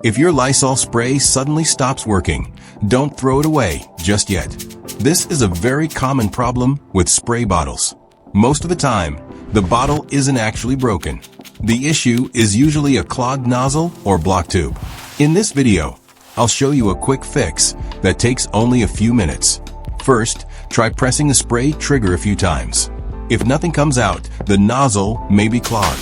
If your Lysol spray suddenly stops working, don't throw it away just yet. This is a very common problem with spray bottles. Most of the time, the bottle isn't actually broken. The issue is usually a clogged nozzle or blocked tube. In this video, I'll show you a quick fix that takes only a few minutes. First, try pressing the spray trigger a few times. If nothing comes out, the nozzle may be clogged.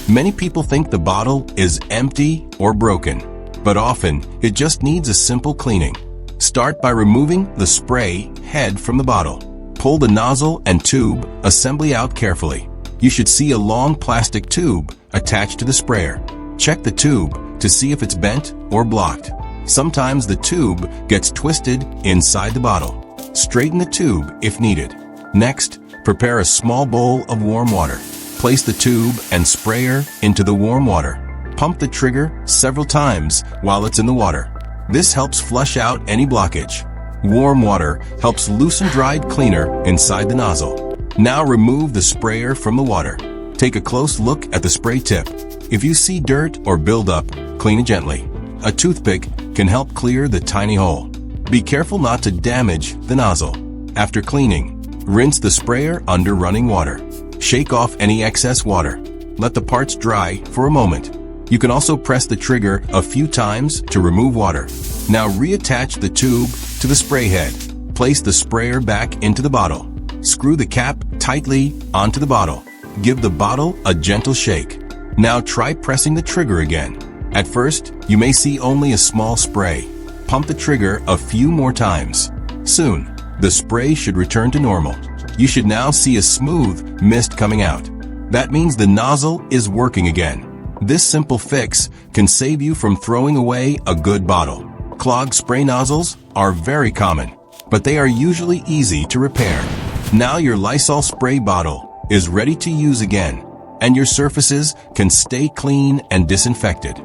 Many people think the bottle is empty or broken, but often it just needs a simple cleaning. Start by removing the spray head from the bottle. Pull the nozzle and tube assembly out carefully. You should see a long plastic tube attached to the sprayer. Check the tube to see if it's bent or blocked. Sometimes the tube gets twisted inside the bottle. Straighten the tube if needed. Next, prepare a small bowl of warm water. Place the tube and sprayer into the warm water. Pump the trigger several times while it's in the water. This helps flush out any blockage. Warm water helps loosen dried cleaner inside the nozzle. Now remove the sprayer from the water. Take a close look at the spray tip. If you see dirt or buildup, clean it gently. A toothpick can help clear the tiny hole. Be careful not to damage the nozzle. After cleaning, rinse the sprayer under running water. Shake off any excess water. Let the parts dry for a moment. You can also press the trigger a few times to remove water. Now reattach the tube to the spray head. Place the sprayer back into the bottle. Screw the cap tightly onto the bottle. Give the bottle a gentle shake. Now try pressing the trigger again. At first, you may see only a small spray. Pump the trigger a few more times. Soon, the spray should return to normal. You should now see a smooth mist coming out. That means the nozzle is working again. This simple fix can save you from throwing away a good bottle. Clogged spray nozzles are very common, but they are usually easy to repair. Now your Lysol spray bottle is ready to use again, and your surfaces can stay clean and disinfected.